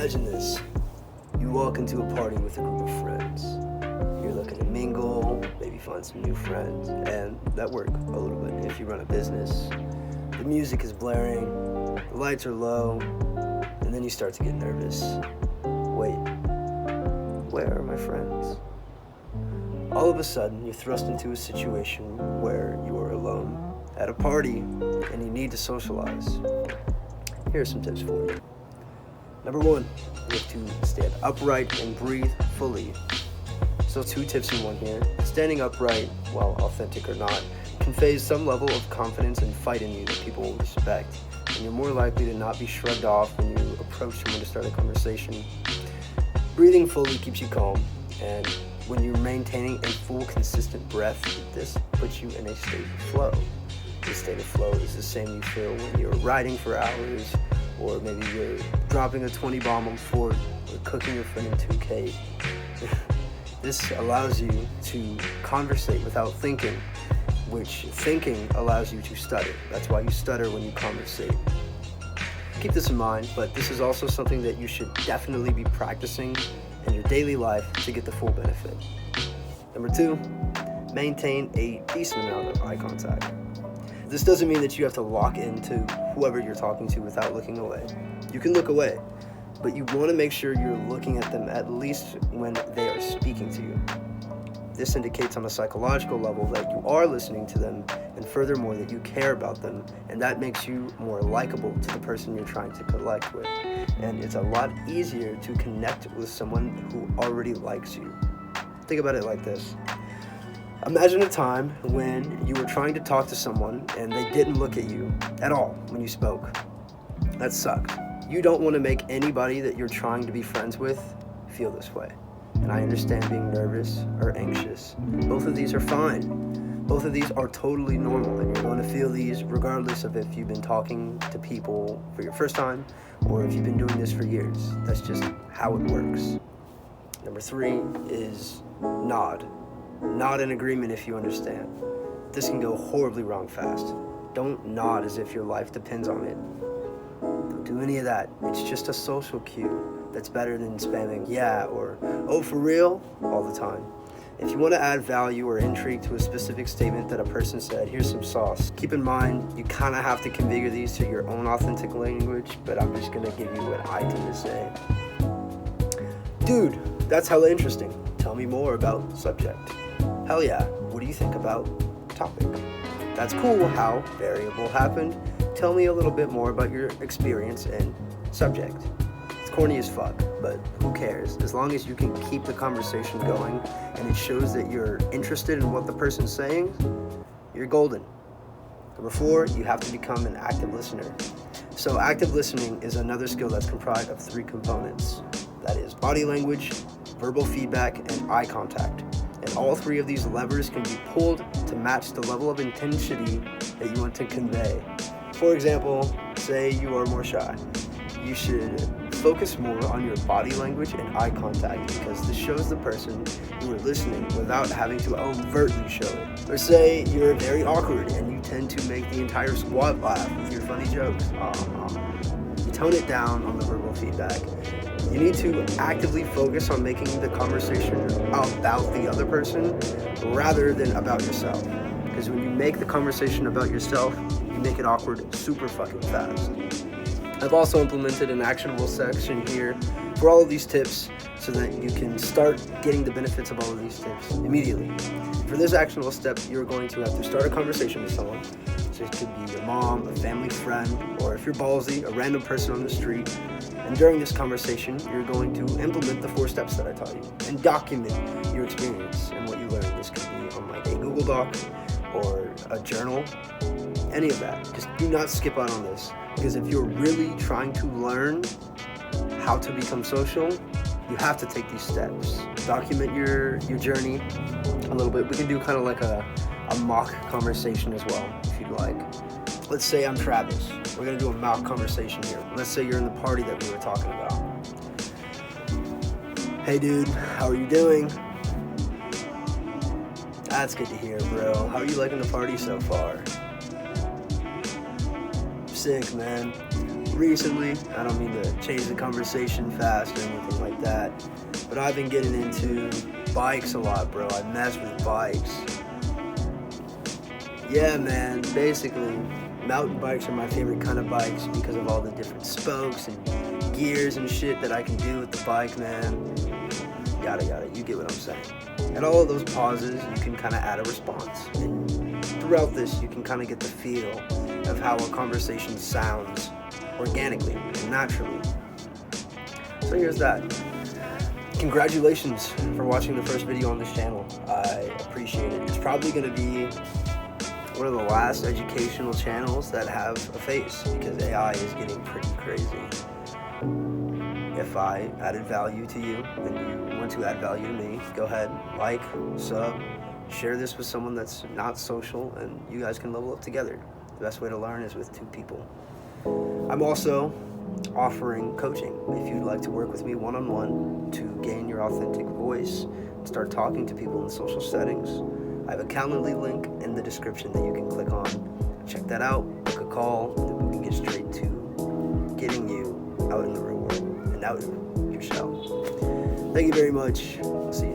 Imagine this. You walk into a party with a group of friends. You're looking to mingle, maybe find some new friends, and that works a little bit if you run a business. The music is blaring, the lights are low, and then you start to get nervous. Wait, where are my friends? All of a sudden, you're thrust into a situation where you are alone at a party and you need to socialize. Here are some tips for you. Number one, you have to stand upright and breathe fully. So 2 tips in 1 here. Standing upright, while authentic or not, conveys some level of confidence and fight in you that people will respect. And you're more likely to not be shrugged off when you approach someone to start a conversation. Breathing fully keeps you calm, and when you're maintaining a full, consistent breath, this puts you in a state of flow. This state of flow is the same you feel when you're riding for hours, or maybe you're dropping a 20 bomb on Fort, or cooking your friend in 2K. This allows you to conversate without thinking, which thinking allows you to stutter. That's why you stutter when you conversate. Keep this in mind, but this is also something that you should definitely be practicing in your daily life to get the full benefit. Number 2, maintain a decent amount of eye contact. This doesn't mean that you have to lock into whoever you're talking to without looking away. You can look away, but you want to make sure you're looking at them at least when they are speaking to you. This indicates on a psychological level that you are listening to them, and furthermore that you care about them, and that makes you more likable to the person you're trying to connect with. And it's a lot easier to connect with someone who already likes you. Think about it like this. Imagine a time when you were trying to talk to someone and they didn't look at you at all when you spoke. That sucked. You don't want to make anybody that you're trying to be friends with feel this way. And I understand being nervous or anxious. Both of these are fine. Both of these are totally normal, and you're going to feel these regardless of if you've been talking to people for your first time or if you've been doing this for years. That's just how it works. Number 3 is nod. Nod in agreement if you understand. This can go horribly wrong fast. Don't nod as if your life depends on it. Don't do any of that. It's just a social cue that's better than spamming yeah or oh for real all the time. If you want to add value or intrigue to a specific statement that a person said, here's some sauce. Keep in mind, you kind of have to configure these to your own authentic language, but I'm just going to give you what I tend to say. Dude, that's hella interesting. Tell me more about subject. Hell yeah, what do you think about topic? That's cool. How variable happened? Tell me a little bit more about your experience and subject. It's corny as fuck, but who cares? As long as you can keep the conversation going and it shows that you're interested in what the person's saying, you're golden. Number 4, you have to become an active listener. So active listening is another skill that's comprised of 3 components. That is body language, verbal feedback, and eye contact. And all 3 of these levers can be pulled to match the level of intensity that you want to convey. For example, say you are more shy. You should focus more on your body language and eye contact because this shows the person you are listening without having to overtly show it. Or say you're very awkward and you tend to make the entire squad laugh with your funny jokes. You tone it down on the verbal feedback. You need to actively focus on making the conversation about the other person rather than about yourself. Because when you make the conversation about yourself, you make it awkward super fucking fast. I've also implemented an actionable section here for all of these tips so that you can start getting the benefits of all of these tips immediately. For this actionable step, you're going to have to start a conversation with someone. So it could be your mom, a family friend, or if you're ballsy, a random person on the street. And during this conversation, you're going to implement the 4 steps that I taught you and document your experience and what you learned. This could be on like a Google Doc or a journal, any of that. Just do not skip out on this, because if you're really trying to learn how to become social, you have to take these steps. Document your journey a little bit. We can do kind of like a mock conversation as well, if you'd like. Let's say I'm Travis. We're gonna do a mock conversation here. Let's say you're in the party that we were talking about. Hey dude, how are you doing? That's good to hear, bro. How are you liking the party so far? Sick, man. recently. I don't mean to change the conversation fast or anything like that, but I've been getting into bikes a lot, bro. I mess with bikes. Yeah, man, basically, mountain bikes are my favorite kind of bikes because of all the different spokes and gears and shit that I can do with the bike, man. Yada yada, you get what I'm saying. At all of those pauses, you can kind of add a response. And throughout this, you can kind of get the feel of how a conversation sounds organically and naturally. So here's that. Congratulations for watching the first video on this channel. I appreciate it. It's probably going to be one of the last educational channels that have a face because AI is getting pretty crazy. If I added value to you and you want to add value to me, go ahead, like, sub, share this with someone that's not social, and you guys can level up together. The best way to learn is with two people. I'm also offering coaching. If you'd like to work with me one-on-one to gain your authentic voice and start talking to people in social settings, I have a Calendly link in the description that you can click on. Check that out, book a call, and then we can get straight to getting you out in the real world and out of your shell. Thank you very much. See you.